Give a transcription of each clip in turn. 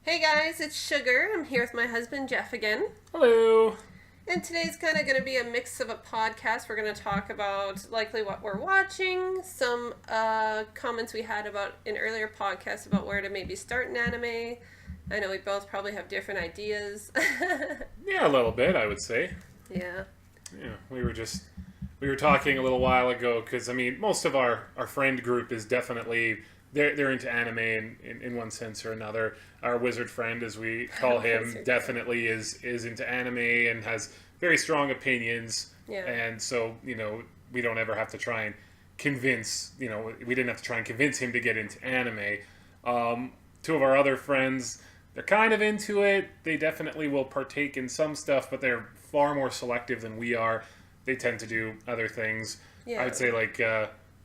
Hey guys, it's Sugar. I'm here with my husband Jeff again. Hello. And today's kind of going to be a mix of a podcast. We're going to talk about likely what we're watching, some comments we had about in earlier podcasts about where to maybe start in anime. I know we both probably have different ideas. Yeah, a little bit, I would say. Yeah. Yeah, we were talking a little while ago because I mean, most of our friend group is definitely they're into anime in one sense or another. Our wizard friend, as we call him, definitely is into anime and has very strong opinions. Yeah. And so, we don't ever have to try and convince, we didn't have to try and convince him to get into anime. Two of our other friends, they're kind of into it. They definitely will partake in some stuff, but they're far more selective than we are. They tend to do other things. Yeah. I would say like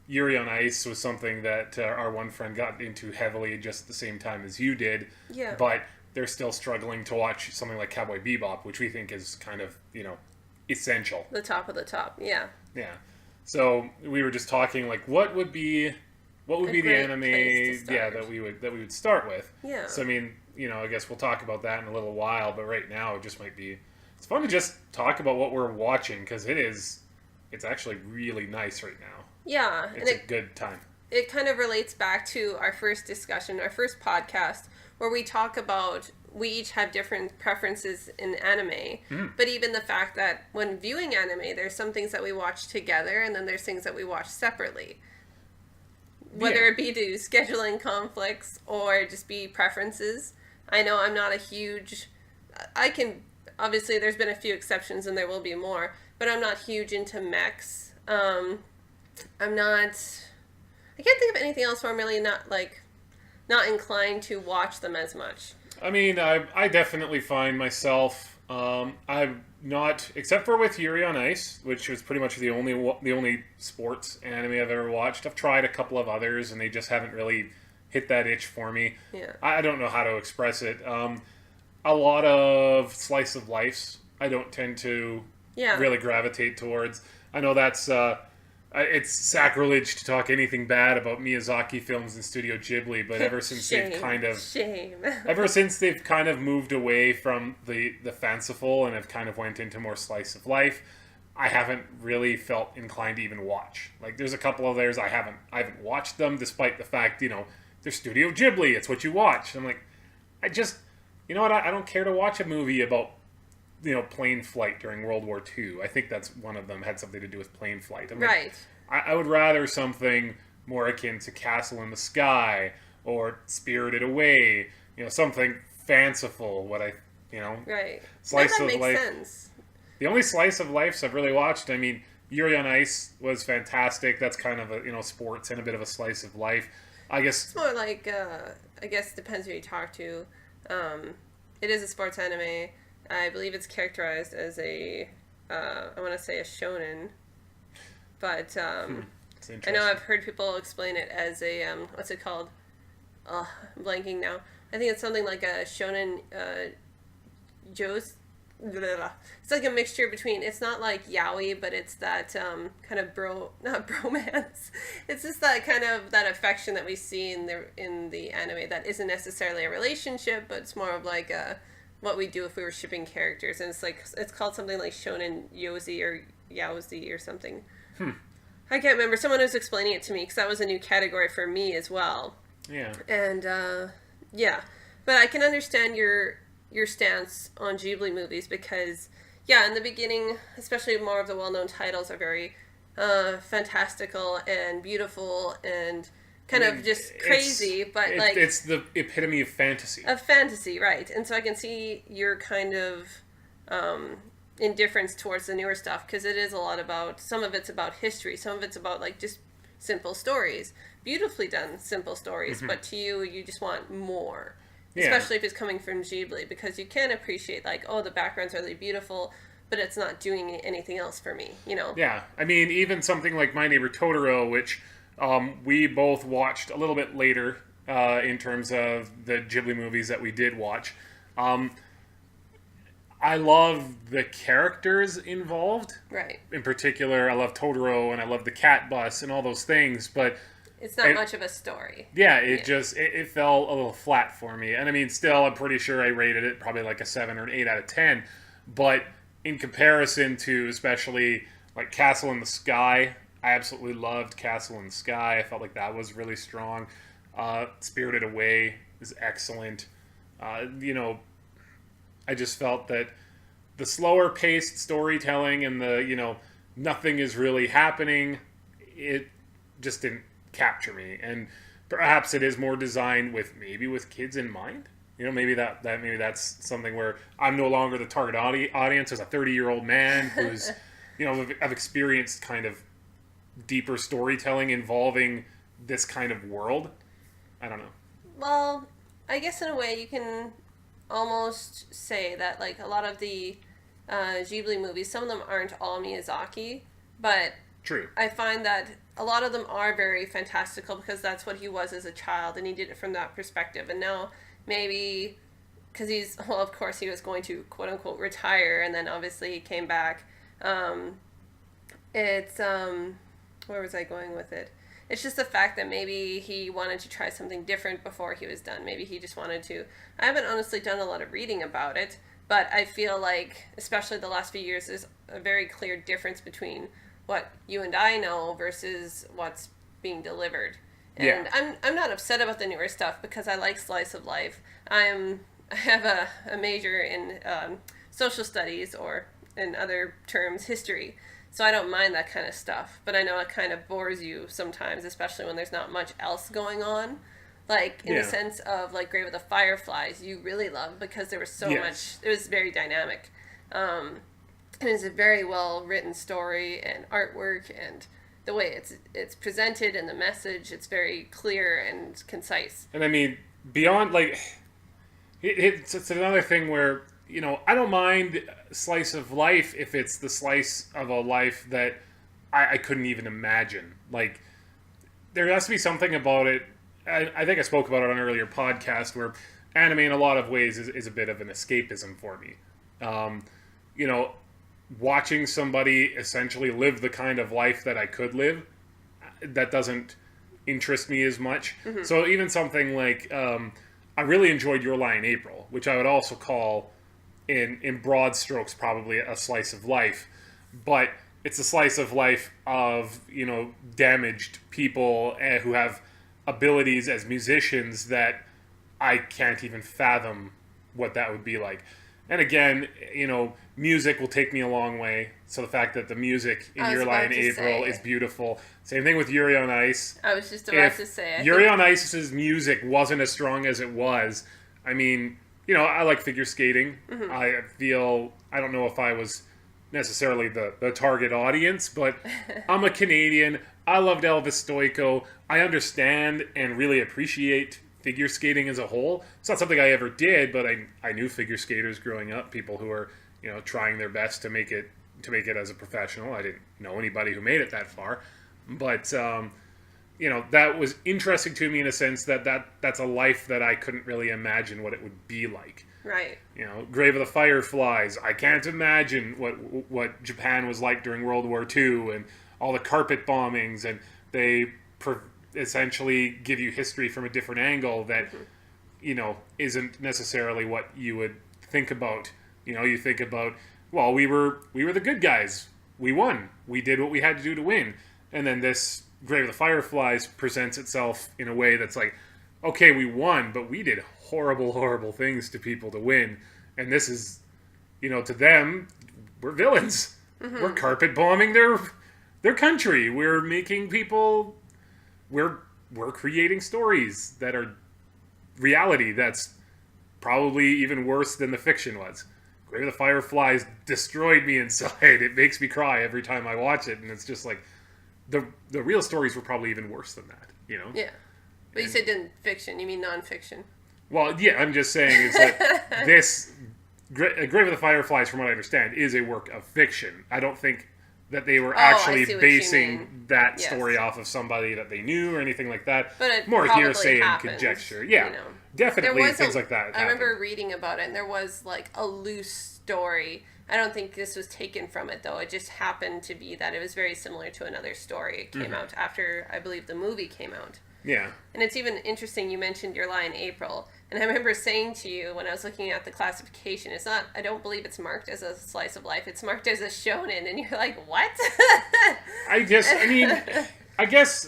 Yuri on Ice was something that our one friend got into heavily just at the same time as you did. Yeah. But they're still struggling to watch something like Cowboy Bebop, which we think is kind of, essential. The top of the top, yeah. Yeah. So we were just talking like what would be the anime that we would start with. Yeah. So I mean, I guess we'll talk about that in a little while, but right now it just might be it's fun to just talk about what we're watching because it's actually really nice right now. Yeah. It's a good time. It kind of relates back to our first discussion, our first podcast, where we talk about we each have different preferences in anime, but even the fact that when viewing anime, there's some things that we watch together, and then there's things that we watch separately. Whether it be to scheduling conflicts or just be preferences. I know I'm not a huge... Obviously, there's been a few exceptions, and there will be more, but I'm not huge into mechs. I can't think of anything else where I'm really not inclined to watch them as much. I mean, I definitely find myself, I'm not, except for with Yuri on Ice, which was pretty much the only sports anime I've ever watched. I've tried a couple of others, and they just haven't really hit that itch for me. Yeah. I don't know how to express it. A lot of slice of lifes, I don't tend to really gravitate towards. I know that's... it's sacrilege to talk anything bad about Miyazaki films and Studio Ghibli, but ever since they've kind of moved away from the fanciful and have kind of went into more slice of life, I haven't really felt inclined to even watch. Like there's a couple of theirs I haven't watched them, despite the fact they're Studio Ghibli. It's what you watch. I'm like, I don't care to watch a movie about plane flight during World War II. I think that's one of them had something to do with plane flight. Right. I would rather something more akin to Castle in the Sky or Spirited Away. Something fanciful. Right. Slice that of makes life. Sense. The only slice of life I've really watched. I mean, Yuri on Ice was fantastic. That's kind of a sports and a bit of a slice of life. I guess it's more like I guess it depends who you talk to. It is a sports anime. I believe it's characterized as I want to say a shonen, but I know I've heard people explain it as a what's it called? I'm blanking now. I think it's something like a shonen It's like a mixture between. It's not like yaoi, but it's that kind of not bromance. It's just that kind of that affection that we see in the anime that isn't necessarily a relationship, but it's more of like what we do if we were shipping characters, and it's called something like shonen yosei or yaozi or something. I can't remember. Someone was explaining it to me because that was a new category for me as well. Yeah. And but I can understand your stance on Ghibli movies because in the beginning, especially more of the well-known titles are very fantastical and beautiful and kind of just crazy, but it's the epitome of fantasy. Of fantasy, right. And so I can see your kind of indifference towards the newer stuff because it is a lot about, some of it's about history, some of it's about just simple stories, beautifully done simple stories, but to you just want more. Yeah. Especially if it's coming from Ghibli, because you can appreciate the background's really beautiful, but it's not doing anything else for me, Yeah, I mean, even something like My Neighbor Totoro, which we both watched a little bit later in terms of the Ghibli movies that we did watch. I love the characters involved. Right. In particular, I love Totoro and I love the cat bus and all those things, but It's not much of a story. Yeah, it fell a little flat for me. And I mean, still, I'm pretty sure I rated it probably like a 7 or an 8 out of 10. But in comparison to especially like Castle in the Sky, I absolutely loved Castle in the Sky. I felt like that was really strong. Spirited Away is excellent. I just felt that the slower paced storytelling and the, nothing is really happening, it just didn't capture me. And perhaps it is more designed with kids in mind. Maybe that's something where I'm no longer the target audience as a 30-year-old man who's, I've experienced kind of deeper storytelling involving this kind of world. I don't know. Well, I guess in a way you can almost say that like a lot of the Ghibli movies, some of them aren't all Miyazaki, but true. I find that a lot of them are very fantastical because that's what he was as a child, and he did it from that perspective. And now maybe because of course he was going to quote unquote retire, and then obviously he came back. Where was I going with it? It's just the fact that maybe he wanted to try something different before he was done. Maybe he just wanted to. I haven't honestly done a lot of reading about it, but I feel like, especially the last few years, there's a very clear difference between what you and I know versus what's being delivered. And I'm not upset about the newer stuff because I like slice of life. I have a major in social studies, or in other terms, history. So I don't mind that kind of stuff. But I know it kind of bores you sometimes, especially when there's not much else going on. Like, in the sense of, like, Grave of the Fireflies, you really love because there was so much. It was very dynamic. And it's a very well-written story and artwork, and the way it's presented and the message, it's very clear and concise. And I mean, beyond, like, it's another thing where, I don't mind slice of life if it's the slice of a life that I couldn't even imagine. Like, there has to be something about it. I think I spoke about it on an earlier podcast where anime in a lot of ways is a bit of an escapism for me. Watching somebody essentially live the kind of life that I could live, that doesn't interest me as much. Mm-hmm. So even something like, I really enjoyed Your Lie in April, which I would also call, in broad strokes, probably a slice of life. But it's a slice of life of, damaged people who have abilities as musicians that I can't even fathom what that would be like. And again, music will take me a long way. So the fact that the music in Your Lie in April is beautiful. Same thing with Yuri on Ice. I was just about to say. Yuri on Ice's music wasn't as strong as it was. I mean, I like figure skating. Mm-hmm. I don't know if I was necessarily the target audience, but I'm a Canadian. I loved Elvis Stoico. I understand and really appreciate figure skating as a whole. It's not something I ever did, but I knew figure skaters growing up, people who are, trying their best to make it as a professional. I didn't know anybody who made it that far, but that was interesting to me in a sense that's a life that I couldn't really imagine what it would be like. Right. Grave of the Fireflies. I can't imagine what Japan was like during World War II and all the carpet bombings, and they essentially give you history from a different angle that, isn't necessarily what you would think about. You think about, well, we were the good guys. We won. We did what we had to do to win. And then this Grave of the Fireflies presents itself in a way that's like, okay, we won, but we did horrible, horrible things to people to win. And this is, to them, we're villains. Mm-hmm. We're carpet bombing their country. We're making people... We're creating stories that are reality that's probably even worse than the fiction was. Grave of the Fireflies destroyed me inside. It makes me cry every time I watch it, and it's just like the real stories were probably even worse than that, Yeah. But you said in fiction, you mean non-fiction. Well, yeah, I'm just saying is that this Grave of the Fireflies, from what I understand, is a work of fiction. I don't think that they were actually basing that story off of somebody that they knew or anything like that. But it more hearsay and happens, conjecture. Yeah, definitely things like that. I remember reading about it, and there was like a loose story I don't think this was taken from it, though. It just happened to be that it was very similar to another story. It came out after, I believe, the movie came out. Yeah. And it's even interesting you mentioned Your Lie in April. And I remember saying to you when I was looking at the classification, it's not, I don't believe it's marked as a slice of life. It's marked as a shonen. And you're like, what? I guess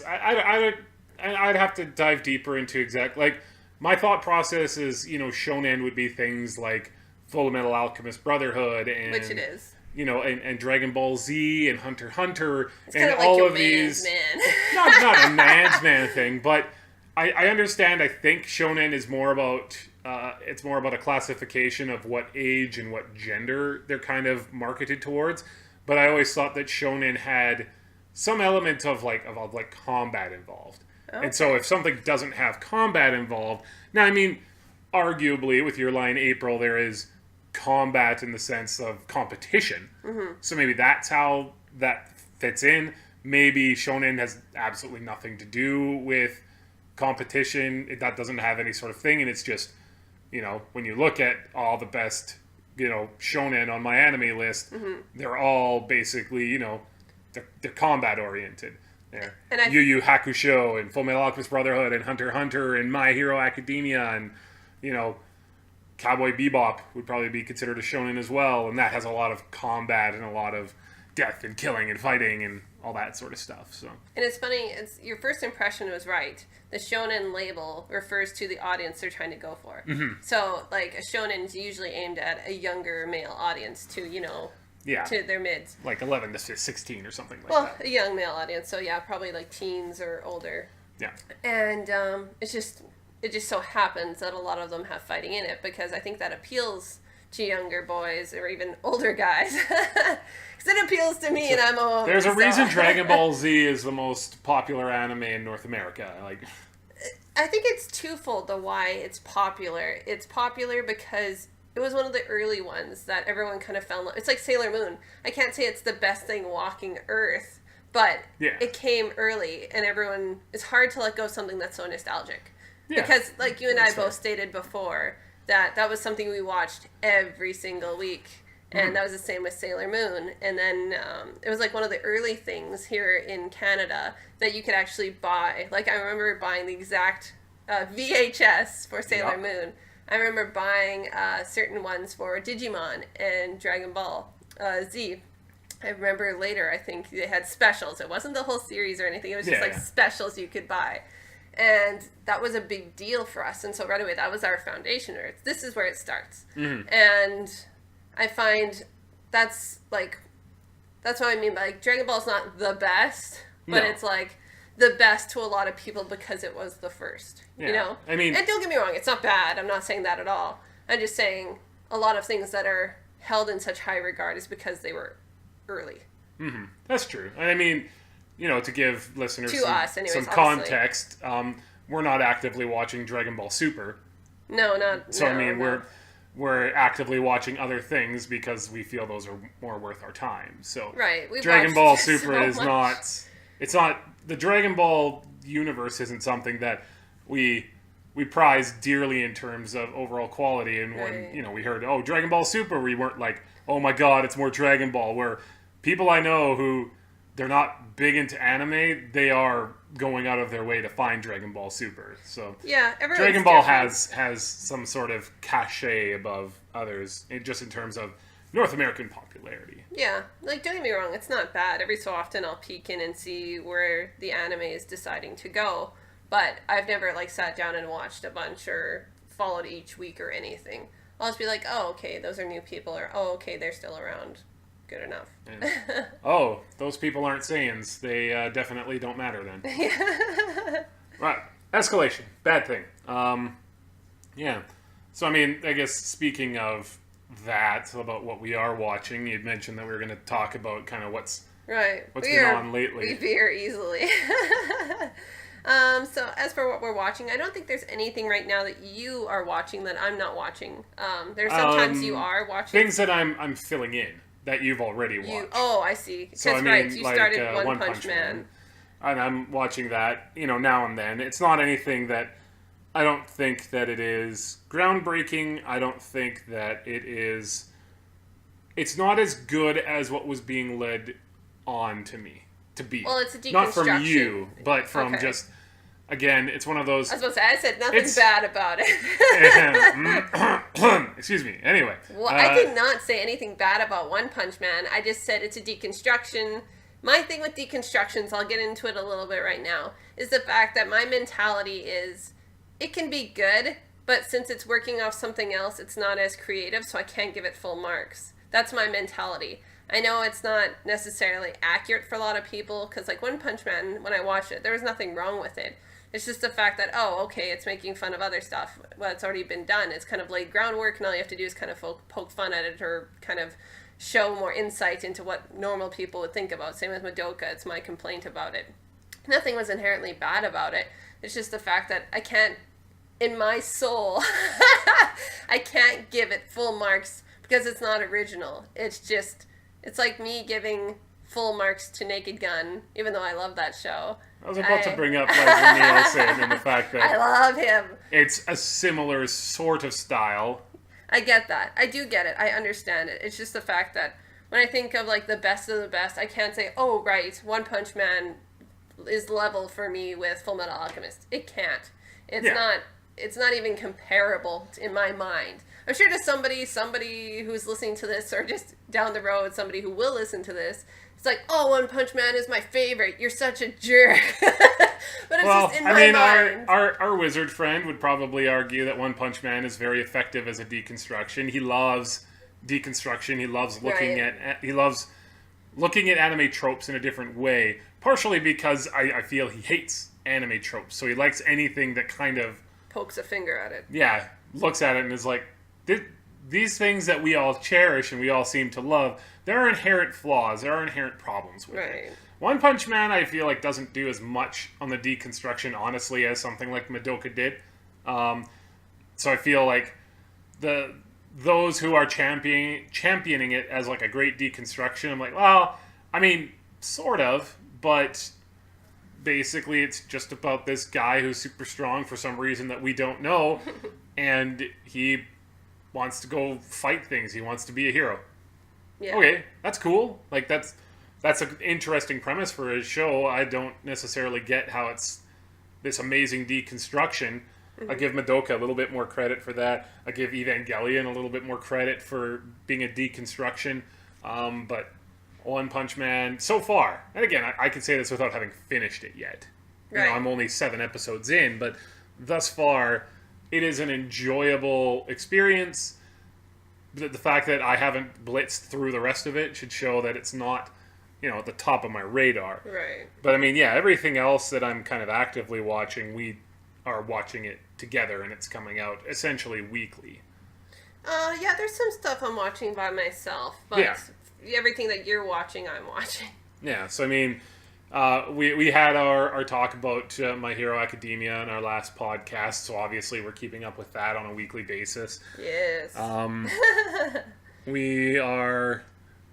I'd have to dive deeper into like, my thought process is, shonen would be things like Full Metal Alchemist Brotherhood and... Which it is. And Dragon Ball Z and Hunter x Hunter it's and like all your of these. Man. not a man's man thing, but I understand. I think shonen is more about it's more about a classification of what age and what gender they're kind of marketed towards. But I always thought that shonen had some element of combat involved. Okay. And so if something doesn't have combat involved, now I mean, arguably with Your Lie in April, there is combat in the sense of competition. So maybe that's how that fits in. Maybe shonen has absolutely nothing to do with competition. That doesn't have any sort of thing, and it's just, when you look at all the best, shonen on my anime list, they're all basically, they're combat oriented. There, Yu Yu Hakusho and Full Metal Alchemist Brotherhood and Hunter x Hunter and My Hero Academia and, Cowboy Bebop would probably be considered a shonen as well, and that has a lot of combat and a lot of death and killing and fighting and all that sort of stuff. So. And it's funny, your first impression was right. The shonen label refers to the audience they're trying to go for. So, like, a shonen is usually aimed at a younger male audience to, to their mids. Like 11 to 16 or something like that. Well, a young male audience, so yeah, probably like teens or older. Yeah. And it just so happens that a lot of them have fighting in it, because I think that appeals to younger boys or even older guys. Because it appeals to me, and I'm a woman. There's a reason Dragon Ball Z is the most popular anime in North America. I think it's twofold, though, why it's popular. It's popular because it was one of the early ones that everyone kind of fell in love. It's like Sailor Moon. I can't say it's the best thing walking Earth, but it came early, and it's hard to let go of something that's so nostalgic. Yeah, because, like you and I both stated before, that was something we watched every single week. And that was the same with Sailor Moon. And then it was like one of the early things here in Canada that you could actually buy. Like, I remember buying the exact VHS for Sailor Moon. I remember buying certain ones for Digimon and Dragon Ball Z. I remember later, I think they had specials. It wasn't the whole series or anything. It was just specials you could buy. And that was a big deal for us. And so right away, that was our foundation. This is where it starts. And I find that's what I mean by, like, Dragon Ball's not the best, but it's like the best to a lot of people because it was the first, I mean, and don't get me wrong, it's not bad. I'm not saying that at all. I'm just saying a lot of things that are held in such high regard is because they were early. That's true. I mean, to give listeners some context, we're not actively watching Dragon Ball Super. No, not. So, I mean, we're actively watching other things because we feel those are more worth our time. So, Dragon Ball Super is not. It's not. The Dragon Ball universe isn't something that we prize dearly in terms of overall quality. And when we heard, Dragon Ball Super, we weren't like, oh my god, it's more Dragon Ball. Where people I know who, they're not big into anime, they are going out of their way to find Dragon Ball Super. So Dragon Ball has some sort of cachet above others, just in terms of North American popularity. Yeah, like, don't get me wrong, it's not bad. Every so often I'll peek in and see where the anime is deciding to go, but I've never, like, sat down and watched a bunch or followed each week or anything. I'll just be like, oh, okay, those are new people, or oh, okay, they're still around. Good enough. Oh, those people aren't Saiyans. They definitely don't matter then. Right. Escalation. Bad thing. Yeah. So, I mean, I guess speaking of that, about what we are watching, you'd mentioned that we were going to talk about kind of what's been on lately. We veer easily. So, as for what we're watching, I don't think there's anything right now that you are watching that I'm not watching. There's sometimes you are watching. Things that I'm filling in. That you've already watched. I see. Because, so, you started One Punch Man. And I'm watching that, now and then. It's not anything that... I don't think that it is groundbreaking. I don't think that it is it's not as good as what was being led on to me to be. Well, it's a deconstruction. Not from you, but from just, again, it's one of those... I was supposed to say, I said nothing bad about it. Excuse me. Anyway. Well, I did not say anything bad about One Punch Man. I just said it's a deconstruction. My thing with deconstructions, I'll get into it a little bit right now, is the fact that my mentality is it can be good, but since it's working off something else, it's not as creative, so I can't give it full marks. That's my mentality. I know it's not necessarily accurate for a lot of people, because like One Punch Man, when I watched it, there was nothing wrong with it. It's just the fact that, oh, okay, it's making fun of other stuff. Well, it's already been done. It's kind of laid groundwork, and all you have to do is kind of poke fun at it or kind of show more insight into what normal people would think about. Same with Madoka. It's my complaint about it. Nothing was inherently bad about it. It's just the fact that I can't, in my soul, I can't give it full marks because it's not original. It's just, it's like me giving full marks to Naked Gun, even though I love that show. I was about to bring up Leslie Nielsen and the fact that I love him. It's a similar sort of style. I get that. I do get it. I understand it. It's just the fact that when I think of like the best of the best, I can't say, oh, right, One Punch Man is level for me with Full Metal Alchemist. It can't. It's not even comparable in my mind. I'm sure to somebody who's listening to this, or just down the road, somebody who will listen to this, it's like, oh, One Punch Man is my favorite. You're such a jerk. But it's just in my mind. Our wizard friend would probably argue that One Punch Man is very effective as a deconstruction. He loves deconstruction. He loves looking at anime tropes in a different way. Partially because I feel he hates anime tropes. So he likes anything that kind of pokes a finger at it. Yeah, looks at it and is like, these things that we all cherish and we all seem to love, there are inherent flaws, there are inherent problems with it. One Punch Man, I feel like, doesn't do as much on the deconstruction, honestly, as something like Madoka did. So I feel like those who are championing it as like a great deconstruction, I'm like, well, I mean, sort of, but basically it's just about this guy who's super strong for some reason that we don't know, and he wants to go fight things. He wants to be a hero. Yeah. Okay, that's cool. Like, that's an interesting premise for a show. I don't necessarily get how it's this amazing deconstruction. I give Madoka a little bit more credit for that. I give Evangelion a little bit more credit for being a deconstruction. But One Punch Man, so far, and again, I can say this without having finished it yet. Right. You know, I'm only 7 episodes in, but thus far, it is an enjoyable experience. The fact that I haven't blitzed through the rest of it should show that it's not, at the top of my radar. Right. But I mean, yeah, everything else that I'm kind of actively watching, we are watching it together, and it's coming out essentially weekly. Yeah, there's some stuff I'm watching by myself, but everything that you're watching, I'm watching. Yeah, so I mean, we had our talk about My Hero Academia in our last podcast, so obviously we're keeping up with that on a weekly basis. Yes. We are...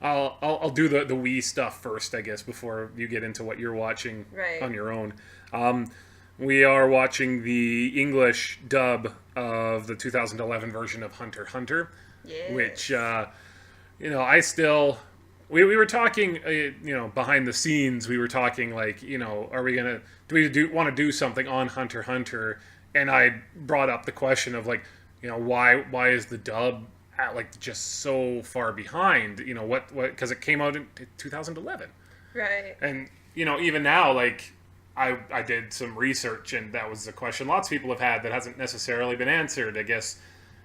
I'll do the we stuff first, I guess, before you get into what you're watching on your own. We are watching the English dub of the 2011 version of Hunter x Hunter, which, I still... We were talking, behind the scenes, we were talking like, are we going to... Do we want to do something on Hunter x Hunter? And I brought up the question of, like, why is the dub just so far behind? What because it came out in 2011. Right. And, even now, like... I did some research, and that was the question lots of people have had that hasn't necessarily been answered. I guess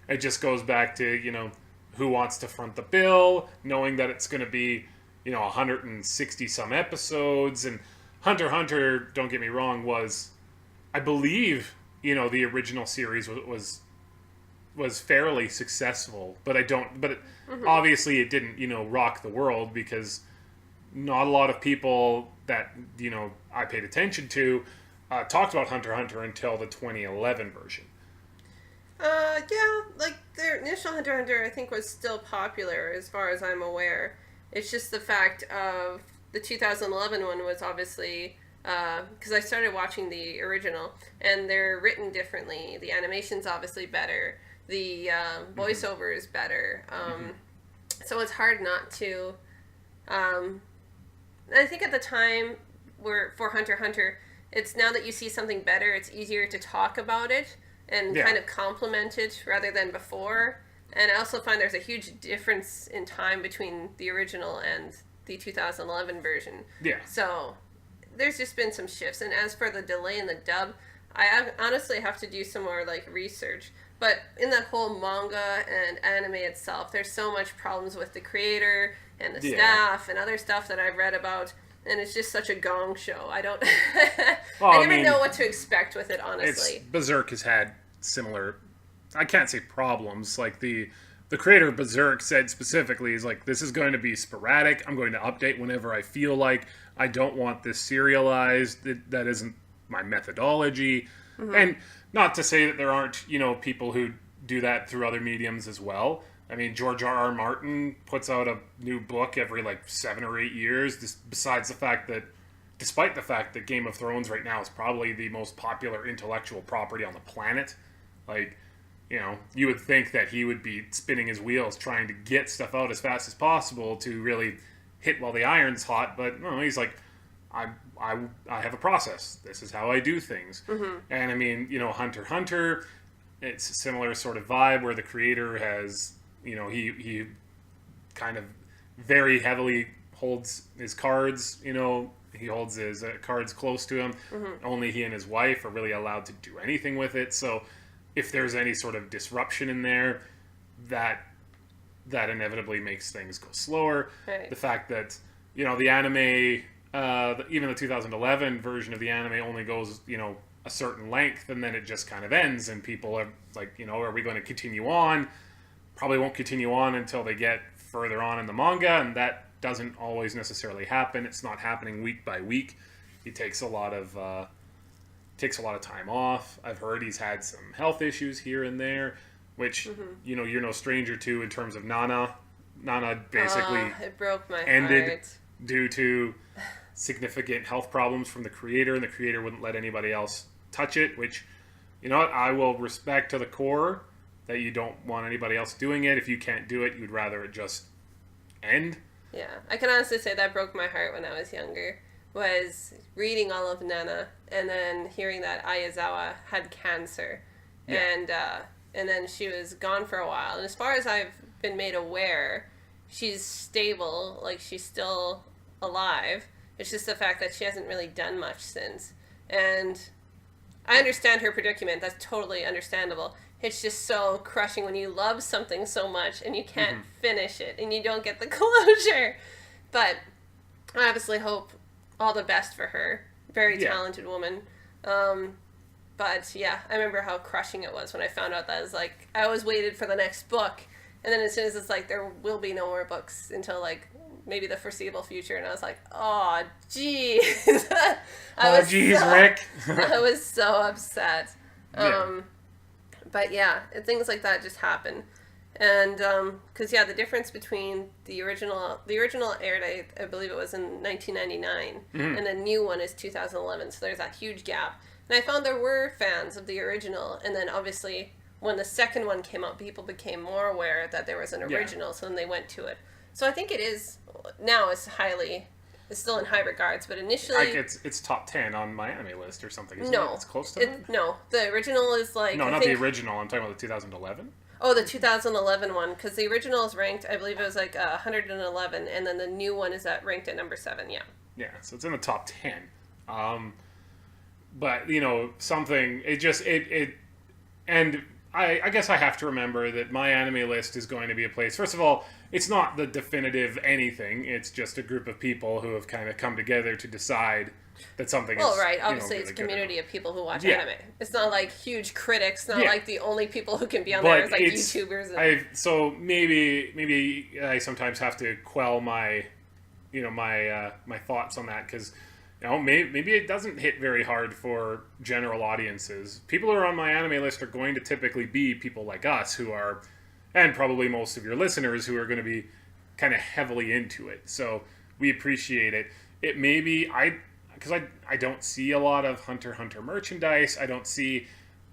it just goes back to, who wants to front the bill, knowing that it's going to be, 160 some episodes. And Hunter x Hunter, don't get me wrong, was, I believe, the original series was fairly successful, but obviously it didn't, rock the world, because not a lot of people that, I paid attention to talked about Hunter x Hunter until the 2011 version. Yeah, like, their initial Hunter x Hunter, I think, was still popular, as far as I'm aware. It's just the fact of the 2011 one was obviously, because I started watching the original, and they're written differently. The animation's obviously better. The voiceover is better. So it's hard not to. I think at the time for Hunter x Hunter, it's now that you see something better, it's easier to talk about it and kind of compliment it rather than before. And I also find there's a huge difference in time between the original and the 2011 version. Yeah. So there's just been some shifts. And as for the delay in the dub, I honestly have to do some more research. But in that whole manga and anime itself, there's so much problems with the creator and the staff and other stuff that I've read about. And it's just such a gong show. I don't... I never know what to expect with it, honestly. Berserk has had similar... I can't say problems. Like, the creator of Berserk said specifically, is like, this is going to be sporadic. I'm going to update whenever I feel like. I don't want this serialized. That isn't my methodology. Mm-hmm. And not to say that there aren't, people who do that through other mediums as well. I mean, George R.R. Martin puts out a new book every 7 or 8 years. Despite the fact that Game of Thrones right now is probably the most popular intellectual property on the planet. You would think that he would be spinning his wheels trying to get stuff out as fast as possible to really hit while the iron's hot. But no, he's like, I have a process. This is how I do things. Mm-hmm. And I mean, Hunter x Hunter, it's a similar sort of vibe where the creator has... he kind of very heavily holds his cards, he holds his cards close to him. Mm-hmm. Only he and his wife are really allowed to do anything with it. So if there's any sort of disruption in there, that inevitably makes things go slower. Right. The fact that, the anime, even the 2011 version of the anime only goes, a certain length, and then it just kind of ends, and people are like, are we going to continue on? Probably won't continue on until they get further on in the manga, and that doesn't always necessarily happen. It's not happening week by week. He takes a lot of time off. I've heard he's had some health issues here and there, which you're no stranger to in terms of Nana. Nana basically it broke my ended heart. Due to significant health problems from the creator, and the creator wouldn't let anybody else touch it. Which, I will respect to the core. That you don't want anybody else doing it. If you can't do it, you'd rather it just end. Yeah, I can honestly say that broke my heart when I was younger. Was reading all of Nana and then hearing that Ayazawa had cancer, and then she was gone for a while. And as far as I've been made aware, she's stable. She's still alive. It's just the fact that she hasn't really done much since. And I understand her predicament. That's totally understandable. It's just so crushing when you love something so much and you can't finish it and you don't get the closure. But I obviously hope all the best for her. Very talented woman. But yeah, I remember how crushing it was when I found out that. I always waited for the next book. And then as soon as it's there will be no more books until maybe the foreseeable future. And I was like, oh, geez. Rick. I was so upset. But yeah, things like that just happen. And, because the difference between the original aired, I believe it was in 1999, and the new one is 2011, so there's that huge gap. And I found there were fans of the original, and then obviously when the second one came out, people became more aware that there was an original, so then they went to it. So I think it is, now it's still in high regards, but initially... it's top 10 on my anime list or something, isn't it? It's close to that? No, the original is No, not the original. I'm talking about the 2011. Oh, the 2011 one, because the original is ranked, I believe it was 111, and then the new one is ranked at number 7, yeah. Yeah, so it's in the top 10. But, something, and I guess I have to remember that my anime list is going to be a place, first of all, it's not the definitive anything. It's just a group of people who have kind of come together to decide that something is... Well, right. Obviously, really it's a community of people who watch anime. It's not huge critics. Not the only people who can be on there is YouTubers. So maybe I sometimes have to quell my, my thoughts on that because, maybe it doesn't hit very hard for general audiences. People who are on my anime list are going to typically be people like us who are... And probably most of your listeners who are going to be kind of heavily into it. So we appreciate it. It may be, because I don't see a lot of Hunter x Hunter merchandise. I don't see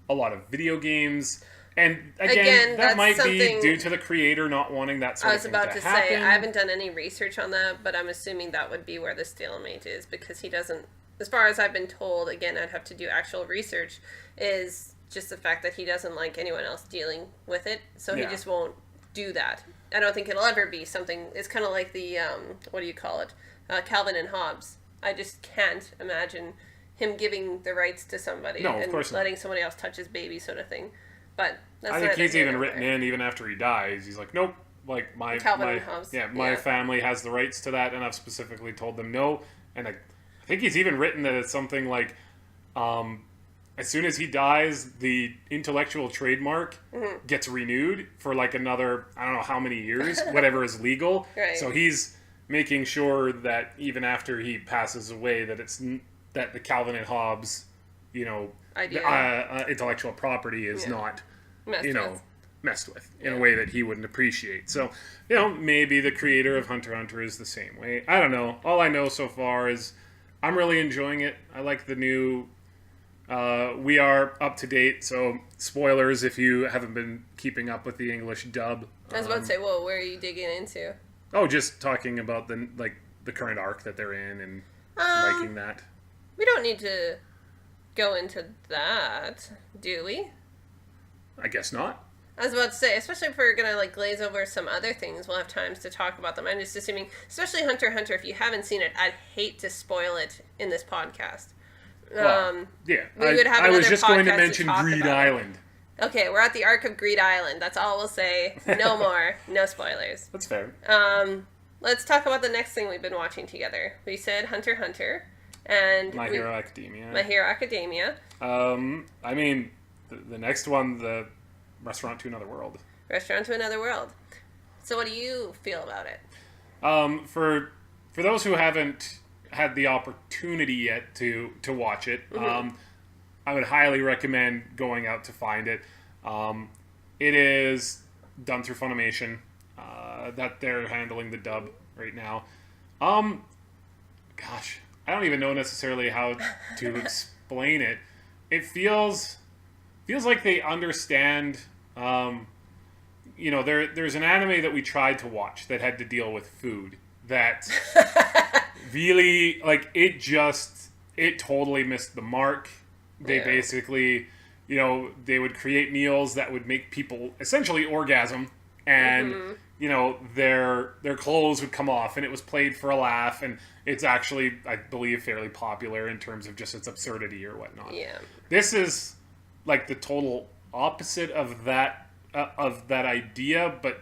a lot of video games. And again, that might something be due to the creator not wanting that sort of thing to happen. I was about to say, I haven't done any research on that, but I'm assuming that would be where the stalemate is, because he doesn't, as far as I've been told, again, I'd have to do actual research, is just the fact that he doesn't like anyone else dealing with it, so he just won't do that. I don't think it'll ever be something, it's kind of like the, what do you call it, Calvin and Hobbes. I just can't imagine him giving the rights to somebody and letting somebody else touch his baby, sort of thing. But that's I think he's even written in, even after he dies, he's like, nope, like my family has the rights to that, and I've specifically told them no. And I think he's even written that it's something like, as soon as he dies, the intellectual trademark gets renewed for like another, I don't know how many years, whatever is legal. Right. So he's making sure that even after he passes away, that it's that the Calvin and Hobbes, intellectual property is not messed with in a way that he wouldn't appreciate. So, maybe the creator of Hunter x Hunter is the same way. I don't know. All I know so far is I'm really enjoying it. I like the new... we are up to date, so spoilers if you haven't been keeping up with the English dub. I was about to say, whoa, where are you digging into? Oh, just talking about the current arc that they're in and liking that. We don't need to go into that, do we? I guess not. I was about to say, especially if we're going to glaze over some other things, we'll have times to talk about them. I'm just assuming, especially Hunter x Hunter, if you haven't seen it, I'd hate to spoil it in this podcast. Well, I was just going to mention Greed Island. Okay, we're at the arc of Greed Island. That's all we'll say. No more. No spoilers. That's fair. Let's talk about the next thing we've been watching together. We said Hunter x Hunter. And My Hero Academia. My Hero Academia. I mean, the next one, the Restaurant to Another World. Restaurant to Another World. So what do you feel about it? For those who haven't had the opportunity yet to watch it, I would highly recommend going out to find it. It is done through Funimation, that they're handling the dub right now. Gosh, I don't even know necessarily how to explain it. It feels like they understand. There's an anime that we tried to watch that had to deal with food that really it totally missed the mark. They basically, they would create meals that would make people essentially orgasm, and their clothes would come off, and it was played for a laugh, and it's actually, I believe, fairly popular in terms of just its absurdity or whatnot. Yeah. This is like the total opposite of that idea, but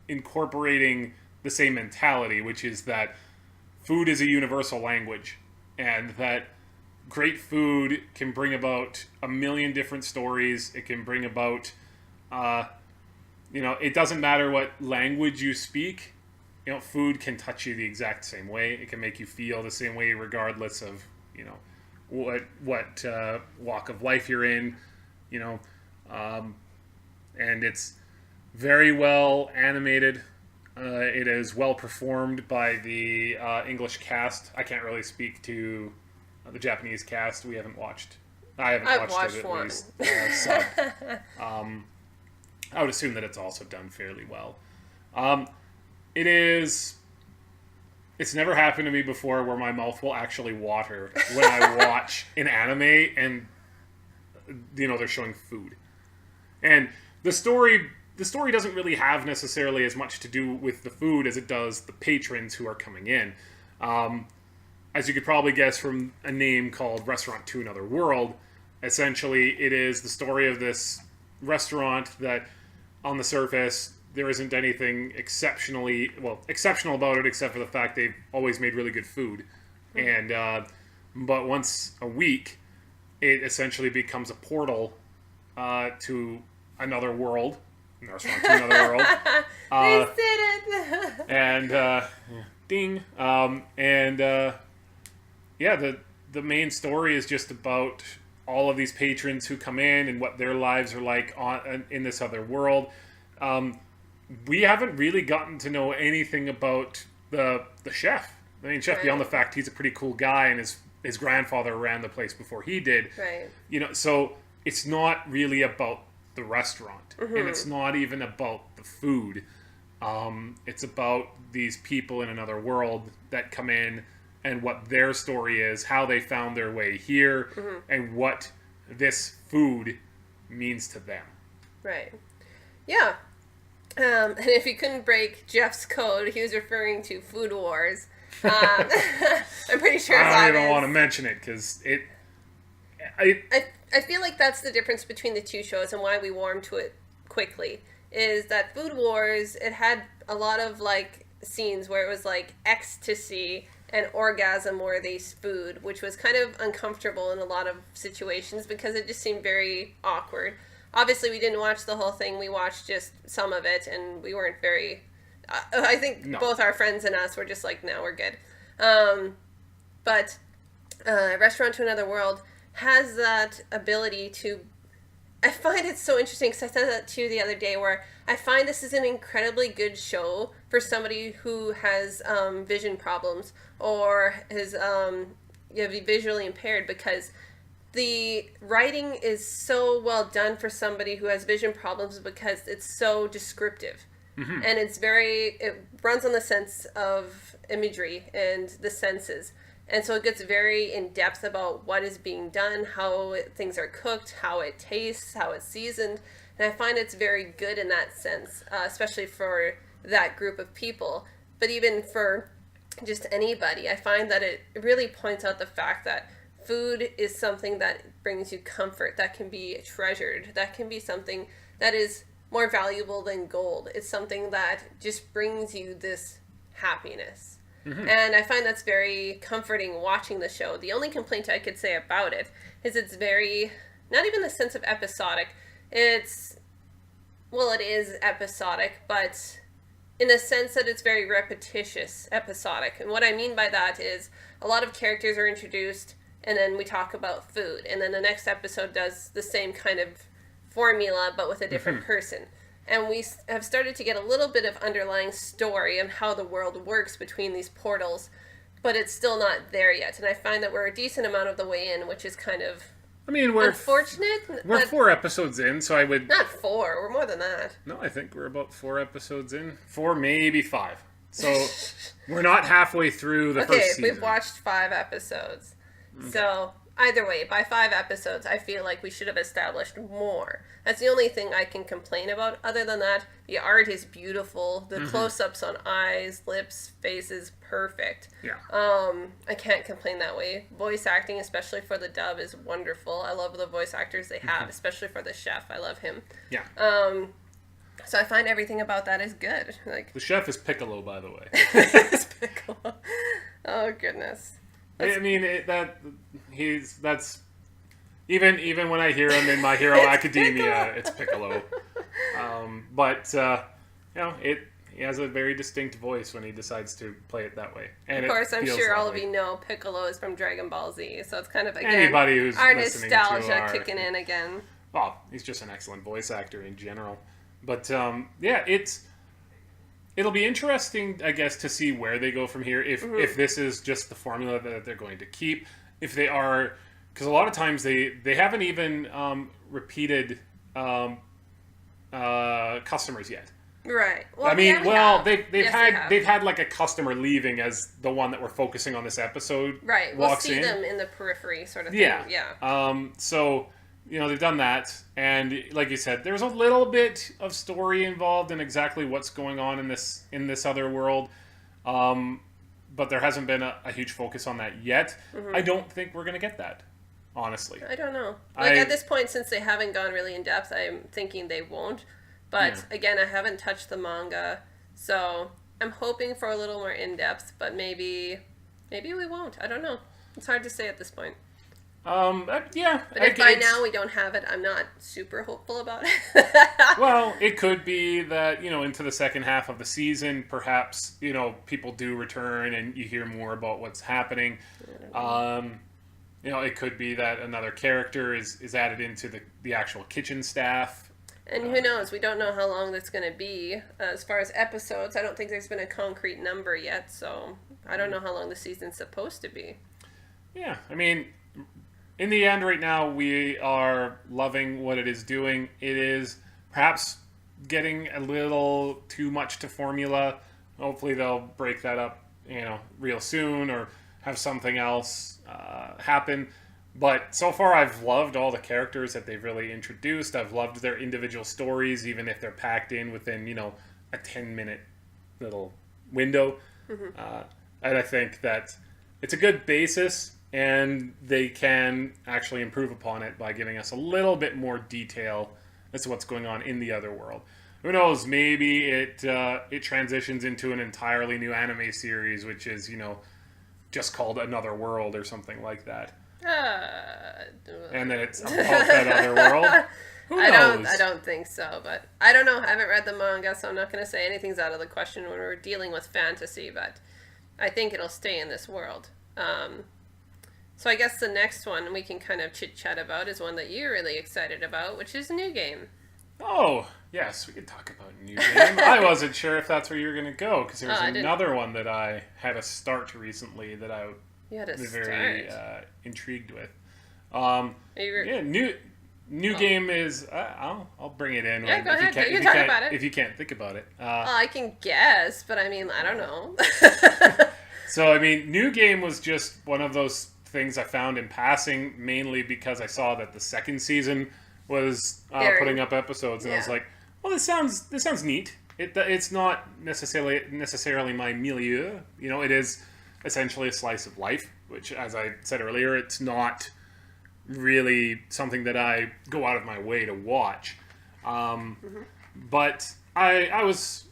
incorporating the same mentality, which is that food is a universal language, and that great food can bring about a million different stories. It can bring about, it doesn't matter what language you speak. Food can touch you the exact same way. It can make you feel the same way, regardless of, what walk of life you're in. And it's very well animated. It is well performed by the English cast. I can't really speak to the Japanese cast. I haven't watched it at least. Sub. I would assume that it's also done fairly well. It's never happened to me before where my mouth will actually water when I watch an anime and they're showing food. And the story doesn't really have necessarily as much to do with the food as it does the patrons who are coming in. As you could probably guess from a name called Restaurant to Another World, essentially it is the story of this restaurant that on the surface there isn't anything exceptional about it, except for the fact they've always made really good food. And but once a week, it essentially becomes a portal to another world. Restaurant to Another World. They said it! And, ding. The main story is just about all of these patrons who come in and what their lives are like in this other world. We haven't really gotten to know anything about the chef. I mean, chef, beyond the fact he's a pretty cool guy and his grandfather ran the place before he did. Right. So it's not really about the restaurant. And it's not even about the food. It's about these people in another world that come in and what their story is, how they found their way here, and what this food means to them. Right. Yeah. And if you couldn't break Jeff's code, he was referring to Food Wars. I'm pretty sure it's I don't even want to mention it because I feel like that's the difference between the two shows and why we warmed to it quickly. Is that Food Wars, it had a lot of like scenes where it was like ecstasy and orgasm worthy food, which was kind of uncomfortable in a lot of situations because it just seemed very awkward. Obviously, we didn't watch the whole thing. We watched just some of it, and we weren't very... I think both our friends and us were just like, no, we're good. But Restaurant to Another World has that ability to... I find it so interesting, because I said that to you the other day, where I find this is an incredibly good show for somebody who has vision problems or is visually impaired, because the writing is so well done for somebody who has vision problems because it's so descriptive. And it runs on the sense of imagery and the senses. And so it gets very in-depth about what is being done, how things are cooked, how it tastes, how it's seasoned. And I find it's very good in that sense, especially for that group of people. But even for just anybody, I find that it really points out the fact that food is something that brings you comfort, that can be treasured, that can be something that is more valuable than gold. It's something that just brings you this happiness. And I find that's very comforting watching the show. The only complaint I could say about it is it's very, not even the sense of episodic. It is episodic, but in a sense that it's very repetitious episodic. And what I mean by that is a lot of characters are introduced and then we talk about food. And then the next episode does the same kind of formula, but with a different person. And we have started to get a little bit of underlying story on how the world works between these portals, but it's still not there yet. And I find that we're a decent amount of the way in, which is kind of we're unfortunate. We're 4 episodes in, so I would... Not 4, we're more than that. No, I think we're about 4 episodes in. 4, maybe 5. So we're not halfway through the first season. Okay, we've watched 5 episodes. Okay. So either way, by 5 episodes, I feel like we should have established more. That's the only thing I can complain about. Other than that, the art is beautiful. The close-ups on eyes, lips, faces, perfect. Yeah. I can't complain that way. Voice acting, especially for the dub, is wonderful. I love the voice actors they have, especially for the chef. I love him. Yeah. So I find everything about that is good. Like the chef is Piccolo, by the way. It's Piccolo. Oh goodness. I mean, that's even when I hear him in My Hero Academia, it's Piccolo. But he has a very distinct voice when he decides to play it that way. And of course, I'm sure all of you know Piccolo is from Dragon Ball Z, so it's kind of again anybody who's our nostalgia kicking in again. Well, he's just an excellent voice actor in general. But it'll be interesting, I guess, to see where they go from here. If this is just the formula that they're going to keep, if they are, because a lot of times they haven't even repeated customers yet. Right. Well, I mean, they've had like a customer leaving as the one that we're focusing on this episode. Right. We'll see them in the periphery, sort of thing. Yeah. So they've done that, and like you said, there's a little bit of story involved in exactly what's going on in this other world, but there hasn't been a huge focus on that yet. I don't think we're gonna get that, honestly. I don't know. At this point, since they haven't gone really in depth, I'm thinking they won't. But again, I haven't touched the manga, so I'm hoping for a little more in depth. But maybe we won't. I don't know. It's hard to say at this point. But if by now we don't have it, I'm not super hopeful about it. Well, it could be that, into the second half of the season, perhaps, people do return and you hear more about what's happening. It could be that another character is added into the actual kitchen staff. And who knows? We don't know how long that's going to be. As far as episodes, I don't think there's been a concrete number yet, so I don't know how long the season's supposed to be. Yeah, I mean... in the end, right now, we are loving what it is doing. It is perhaps getting a little too much to formula. Hopefully, they'll break that up, real soon, or have something else happen. But so far, I've loved all the characters that they've really introduced. I've loved their individual stories, even if they're packed in within, a 10-minute little window. And I think that it's a good basis, and they can actually improve upon it by giving us a little bit more detail as to what's going on in the other world. Who knows? Maybe it transitions into an entirely new anime series, which is just called Another World or something like that. And then it's about that other world. Who knows? I don't think so, but I don't know. I haven't read the manga, so I'm not going to say anything's out of the question when we're dealing with fantasy, but I think it'll stay in this world. So I guess the next one we can kind of chit-chat about is one that you're really excited about, which is New Game. Oh, yes, we could talk about New Game. I wasn't sure if that's where you were going to go, because there was another one that I had a start recently that I was very intrigued with. New Game is... I'll bring it in. Yeah, go ahead. You can talk about it. If you can't think about it. I can guess, but I mean, I don't know. So, I mean, New Game was just one of those things I found in passing, mainly because I saw that the second season was putting up episodes, and I was like, well, this sounds neat. It's not necessarily my milieu. It is essentially a slice of life, which, as I said earlier, it's not really something that I go out of my way to watch. But I was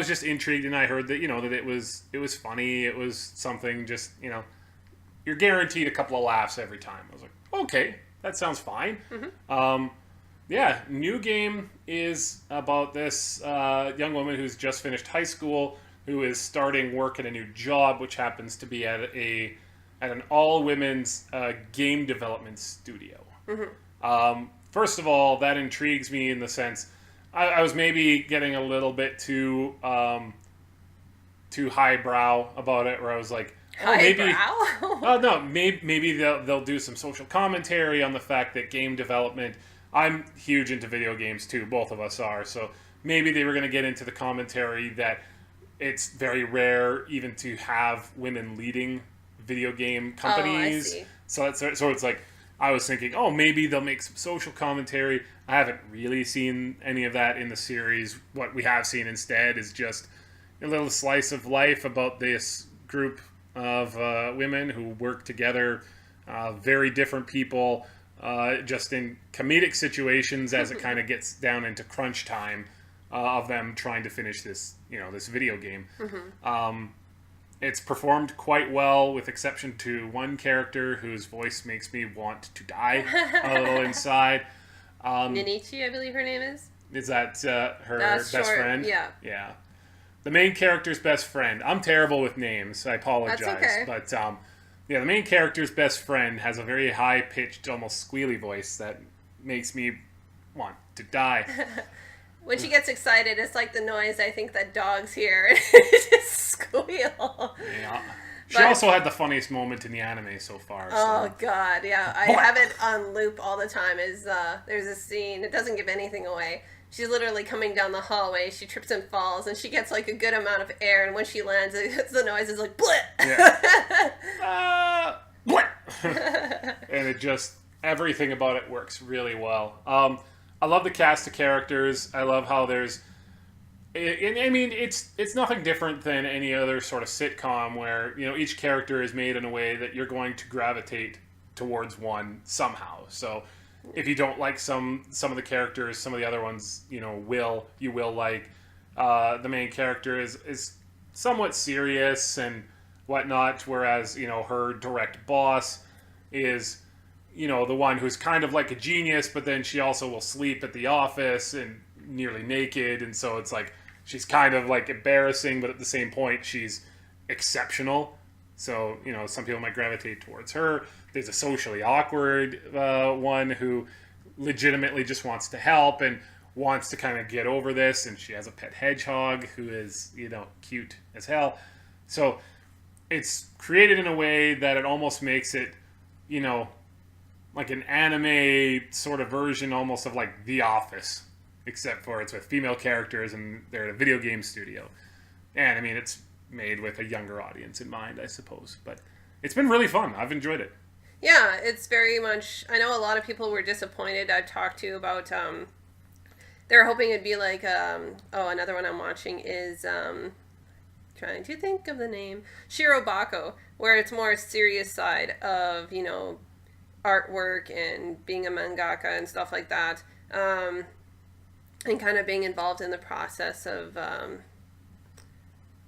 just intrigued, and I heard that that it was funny. It was something just you're guaranteed a couple of laughs every time. I was like, okay, that sounds fine. New Game is about this young woman who's just finished high school, who is starting work at a new job, which happens to be at an all-women's game development studio. First of all, that intrigues me in the sense I was maybe getting a little bit too highbrow about it, where I was like, maybe they'll do some social commentary on the fact that game development. I'm huge into video games too. Both of us are. So maybe they were going to get into the commentary that it's very rare even to have women leading video game companies. So it's like, I was thinking, maybe they'll make some social commentary. I haven't really seen any of that in the series. What we have seen instead is just a little slice of life about this group of women who work together, very different people, just in comedic situations as it kind of gets down into crunch time of them trying to finish this, this video game. It's performed quite well, with exception to one character whose voice makes me want to die a little inside. Nene, I believe her name is. Is that her best friend? Yeah. Yeah. The main character's best friend. I'm terrible with names. I apologize. That's okay. But the main character's best friend has a very high-pitched, almost squealy voice that makes me want to die. When she gets excited, it's like the noise I think that dogs hear. It just squeal. Yeah. She also had the funniest moment in the anime so far. Oh, God, yeah. I have it on loop all the time. There's a scene, it doesn't give anything away. She's literally coming down the hallway, she trips and falls, and she gets like a good amount of air, and when she lands, the noise is like, bleh! Yeah. Bleh! And it just, everything about it works really well. I love the cast of characters. I love how there's... I mean, it's nothing different than any other sort of sitcom where, each character is made in a way that you're going to gravitate towards one somehow. So if you don't like some of the characters, some of the other ones, you will like. The main character is somewhat serious and whatnot, whereas, her direct boss is... the one who's kind of like a genius, but then she also will sleep at the office and nearly naked, and so it's like she's kind of like embarrassing, but at the same point she's exceptional. So, some people might gravitate towards her. There's a socially awkward one who legitimately just wants to help and wants to kind of get over this, and she has a pet hedgehog who is, cute as hell. So it's created in a way that it almost makes it, like an anime sort of version almost of like The Office, except for it's with female characters and they're at a video game studio. And I mean, it's made with a younger audience in mind, I suppose. But it's been really fun. I've enjoyed it. Yeah, it's very much... I know a lot of people were disappointed. I've talked to about... they were hoping it'd be like... another one I'm watching is... trying to think of the name. Shirobako, where it's more serious side of, you know, artwork and being a mangaka and stuff like that. And kind of being involved in the process of...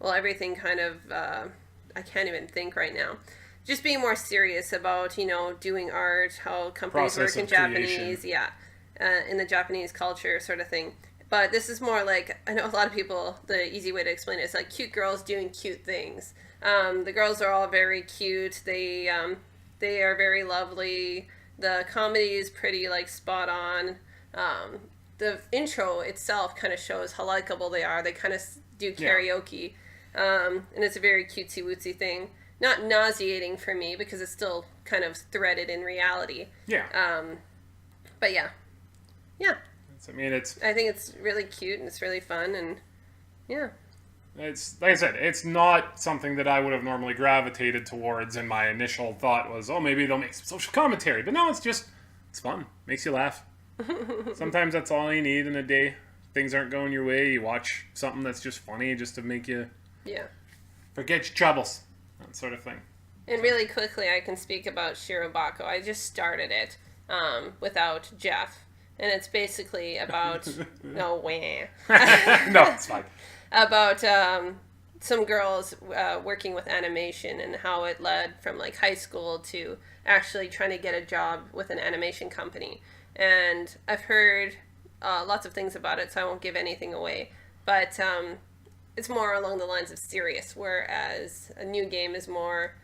everything kind of... I can't even think right now. Just being more serious about, you know, doing art, how companies work in Japanese, in the Japanese culture sort of thing. But this is more like, I know a lot of people, the easy way to explain it is like cute girls doing cute things. The girls are all very cute. They are very lovely. The comedy is pretty like spot on. The intro itself kind of shows how likable they are. They kind of do karaoke. And it's a very cutesy wootsy thing. Not nauseating for me because it's still kind of threaded in reality. Yeah. But yeah. I think it's really cute and it's really fun and yeah. It's like I said, it's not something that I would have normally gravitated towards, and my initial thought was, oh, maybe they'll make some social commentary. But no, it's fun. Makes you laugh. Sometimes that's all you need in a day. Things aren't going your way. You watch something that's just funny just to make you forget your troubles. That sort of thing. And really quickly, I can speak about Shirobako. I just started it without Jeff. And it's basically about... no, wane. No, it's fine. About some girls working with animation and how it led from like high school to actually trying to get a job with an animation company. And I've heard lots of things about it, so I won't give anything away. But it's more along the lines of serious, whereas a new game is more...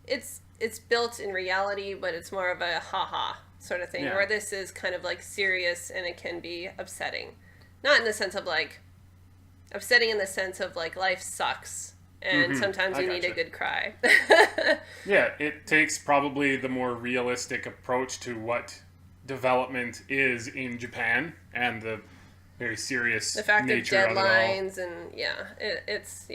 It's built in reality, but it's more of a ha-ha sort of thing, where this is kind of like serious and it can be upsetting. Not in the sense of like... Upsetting in the sense of like life sucks and sometimes you need a good cry. Yeah, it takes probably the more realistic approach to what development is in Japan and the very serious the fact nature of of deadlines it all. And it's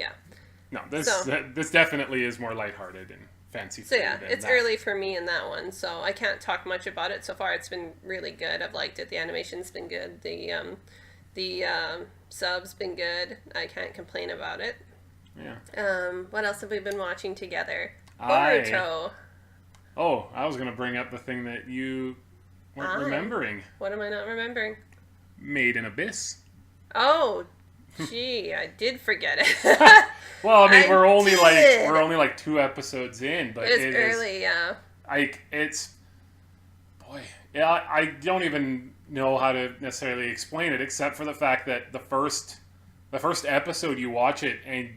No, this definitely is more lighthearted and fancy. So yeah, it's early for me in that one, so I can't talk much about it. So far, it's been really good. I've liked it. The animation's been good. The sub's been good. I can't complain about it. Yeah. What else have we been watching together? Boruto. I was going to bring up the thing that you weren't remembering. What am I not remembering? Made in Abyss. Oh, gee, I did forget it. Well, I mean, we're only like 2 episodes in, but it's early, yeah. I don't even know how to necessarily explain it, except for the fact that the first episode you watch it, and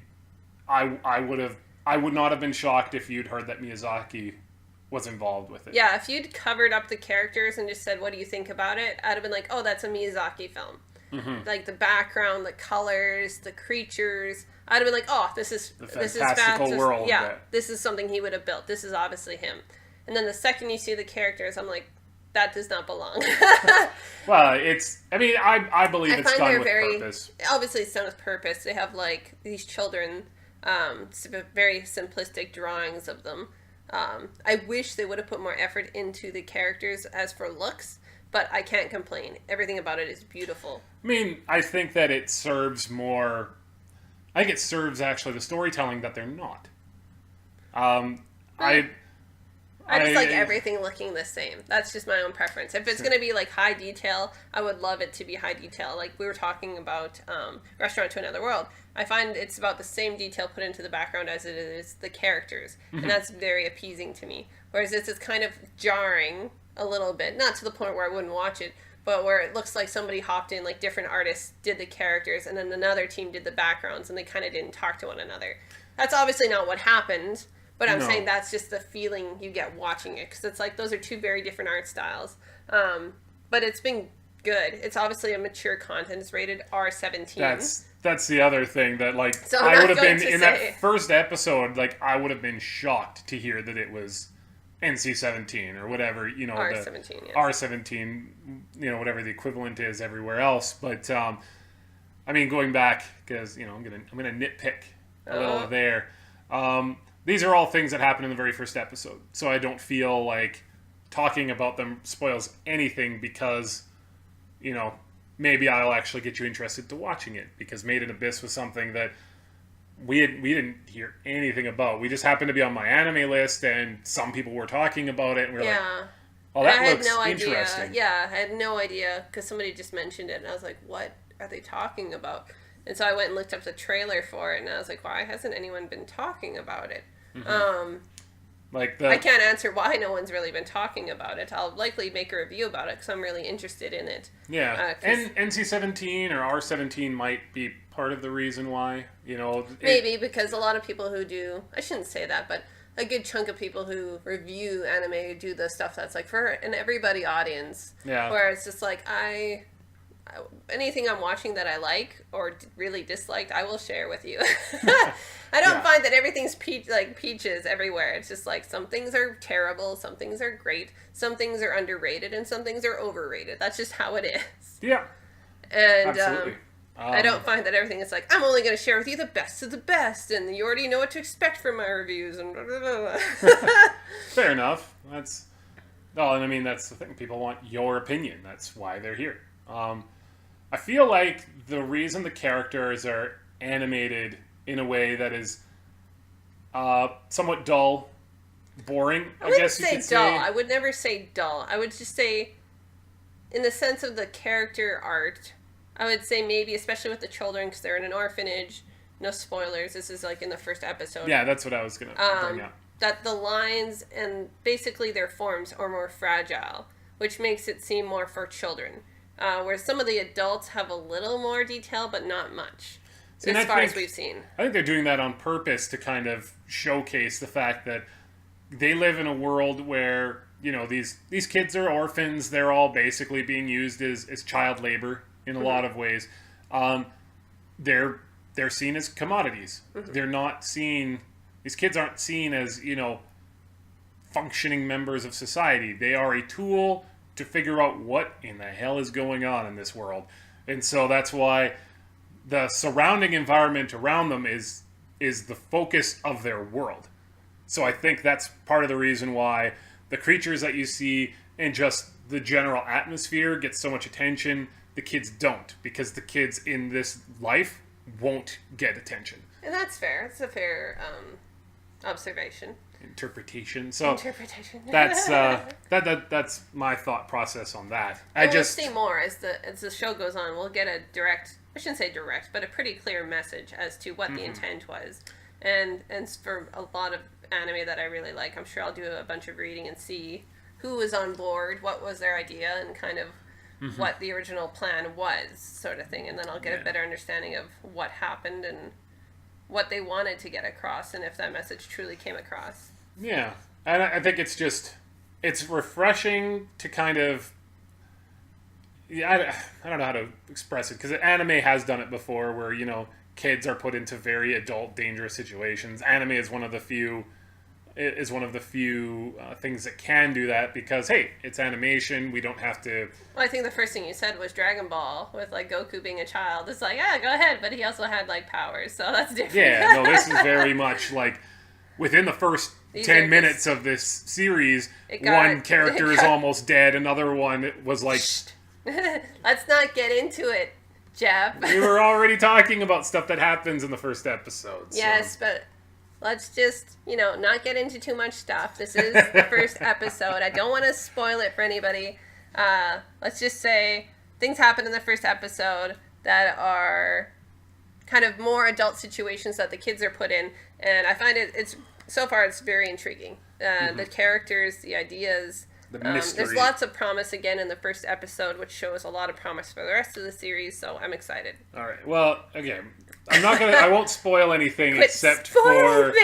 I would not have been shocked if you'd heard that Miyazaki was involved with it. Yeah, if you'd covered up the characters and just said, "What do you think about it?" I'd have been like, "Oh, that's a Miyazaki film." Mm-hmm. Like the background, the colors, the creatures. I'd have been like, "Oh, this is world." Yeah, this is something he would have built. This is obviously him." And then the second you see the characters, I'm like, that does not belong. Well, I believe it's done with purpose. Obviously, it's done with purpose. They have, like, these children, very simplistic drawings of them. I wish they would have put more effort into the characters as for looks, but I can't complain. Everything about it is beautiful. I mean, I think that it serves more... I think it serves, actually, the storytelling that they're not. I just like everything looking the same. That's just my own preference. If it's going to be like high detail, I would love it to be high detail. Like we were talking about Restaurant to Another World. I find it's about the same detail put into the background as it is the characters. Mm-hmm. And that's very appeasing to me. Whereas this is kind of jarring a little bit. Not to the point where I wouldn't watch it, but where it looks like somebody hopped in, like different artists did the characters and then another team did the backgrounds and they kind of didn't talk to one another. That's obviously not what happened. But I'm saying that's just the feeling you get watching it. Because it's like those are 2 very different art styles. But it's been good. It's obviously a mature content. It's rated R17. That's the other thing that, like, I would have been, in that first episode, like, I would have been shocked to hear that it was NC-17 or whatever, you know, R-17, the yeah. R-17, you know, whatever the equivalent is everywhere else. But I mean, going back, because, you know, I'm gonna nitpick a little there. These are all things that happen in the very first episode, so I don't feel like talking about them spoils anything, because, you know, maybe I'll actually get you interested to watching it, because Made in Abyss was something that we didn't hear anything about. We just happened to be on my anime list, and some people were talking about it, and we were like, oh, that looks interesting. Yeah, I had no idea, because somebody just mentioned it, and I was like, what are they talking about? And so I went and looked up the trailer for it, and I was like, why hasn't anyone been talking about it? I can't answer why no one's really been talking about it. I'll likely make a review about it, because I'm really interested in it. Yeah, and NC-17 or R-17 might be part of the reason why, you know. Maybe, because a lot of people who do, I shouldn't say that, but a good chunk of people who review anime do the stuff that's like for an everybody audience. Yeah. Where it's just like, anything I'm watching that I like or really disliked, I will share with you. I don't find that everything's peaches everywhere. It's just like some things are terrible, some things are great, some things are underrated, and some things are overrated. That's just how it is. Yeah. And absolutely. I don't find that everything is like, I'm only going to share with you the best of the best, and you already know what to expect from my reviews, and blah, blah, blah. Fair enough. And I mean, that's the thing. People want your opinion. That's why they're here. I feel like the reason the characters are animated in a way that is somewhat dull, boring, I guess you could say. I would never say dull. I would just say, in the sense of the character art, I would say maybe, especially with the children, because they're in an orphanage. No spoilers. This is like in the first episode. Yeah, that's what I was going to bring up. That the lines and basically their forms are more fragile, which makes it seem more for children. Whereas some of the adults have a little more detail, but not much, as far as we've seen. I think they're doing that on purpose to kind of showcase the fact that they live in a world where, you know, these kids are orphans. They're all basically being used as child labor in a lot of ways. They're seen as commodities. They're not seen... These kids aren't seen as, you know, functioning members of society. They are a tool to figure out what in the hell is going on in this world. And so that's why the surrounding environment around them is the focus of their world. So I think that's part of the reason why the creatures that you see and just the general atmosphere get so much attention. The kids don't, because the kids in this life won't get attention. And that's fair. It's a fair observation. Interpretation. So interpretation. that's my thought process on that. We'll see more as the show goes on. We'll get a direct, I shouldn't say direct, but a pretty clear message as to what the intent was. And for a lot of anime that I really like, I'm sure I'll do a bunch of reading and see who was on board, what was their idea, and kind of what the original plan was, sort of thing. And then I'll get a better understanding of what happened and what they wanted to get across, and if that message truly came across. Yeah, and I think it's refreshing to kind of, I don't know how to express it, because anime has done it before, where, you know, kids are put into very adult, dangerous situations. Anime is one of the few things that can do that, because, hey, it's animation, we don't have to... Well, I think the first thing you said was Dragon Ball, with, like, Goku being a child. It's like, yeah, go ahead, but he also had, like, powers, so that's different. Yeah, no, this is very much, like, within the first 10 minutes of this series, one character is almost dead, another one was like... Let's not get into it, Jeff. We were already talking about stuff that happens in the first episode. So. Yes, but... Let's just, not get into too much stuff. This is the first episode. I don't want to spoil it for anybody. Let's just say things happen in the first episode that are kind of more adult situations that the kids are put in. And I find it's very intriguing. The characters, the ideas. The mystery. There's lots of promise again in the first episode, which shows a lot of promise for the rest of the series. So I'm excited. All right. Well, again... I won't spoil anything except for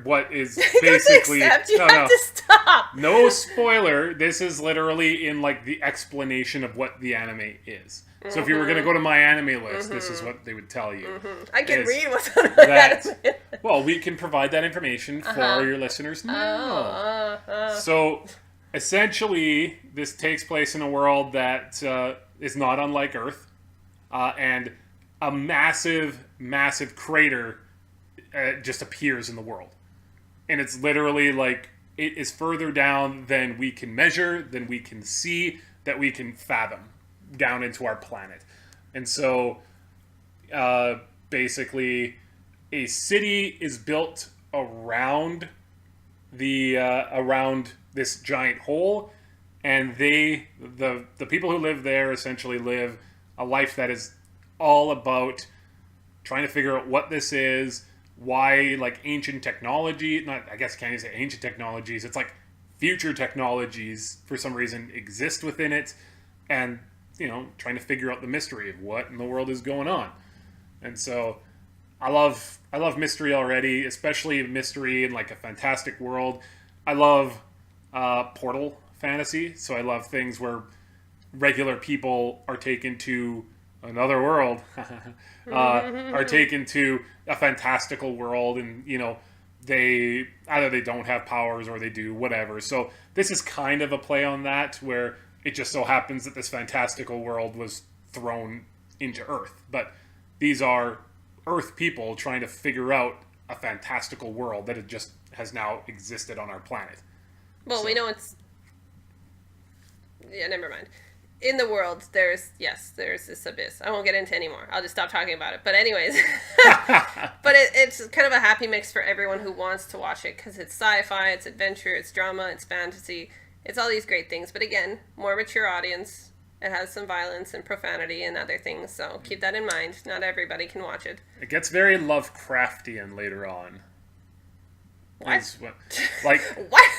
what is basically... You have to stop. No spoiler. This is literally in, like, the explanation of what the anime is. So if you were going to go to my anime list, this is what they would tell you. I can read what's on my anime. Well, we can provide that information for your listeners now. So essentially, this takes place in a world that is not unlike Earth, and a massive, massive crater just appears in the world. And it's literally like, it is further down than we can measure, than we can see, that we can fathom down into our planet. And so, basically, a city is built around around this giant hole, and the people who live there essentially live a life that is all about trying to figure out what this is, why, like, ancient technology, I guess I can't even say ancient technologies, it's like future technologies for some reason exist within it, and, you know, trying to figure out the mystery of what in the world is going on. And so I love mystery already, especially mystery in like a fantastic world. I love portal fantasy, so I love things where regular people are taken to another world, are taken to a fantastical world, and, you know, they don't have powers or they do, whatever. So this is kind of a play on that, where it just so happens that this fantastical world was thrown into Earth. But these are Earth people trying to figure out a fantastical world that has now existed on our planet. Well, we know it's... Yeah, never mind. In the world, there's this abyss. I won't get into anymore. I'll just stop talking about it. But anyways, but it's kind of a happy mix for everyone who wants to watch it, because it's sci-fi, it's adventure, it's drama, it's fantasy, it's all these great things. But again, more mature audience. It has some violence and profanity and other things, so keep that in mind. Not everybody can watch it. It gets very Lovecraftian later on. What? Like what?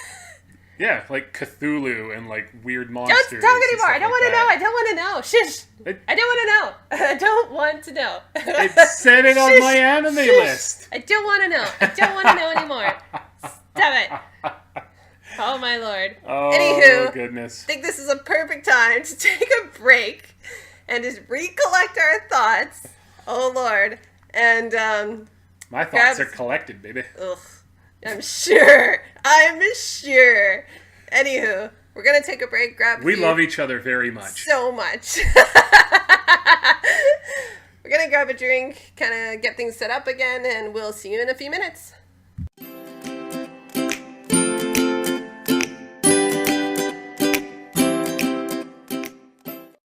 Yeah, like Cthulhu and like weird monsters. Don't talk anymore. I don't want to know. I don't want to know. Shush. I don't want to know. I don't want to know. It said it on my anime list. I don't want to know. I don't want to know anymore. Stop it. Oh my lord. Oh, anywho, goodness. I think this is a perfect time to take a break and just recollect our thoughts. Oh lord. And my thoughts are collected, baby. Ugh. I'm sure. Anywho, we're going to take a break, We love each other very much. So much. We're going to grab a drink, kind of get things set up again, and we'll see you in a few minutes.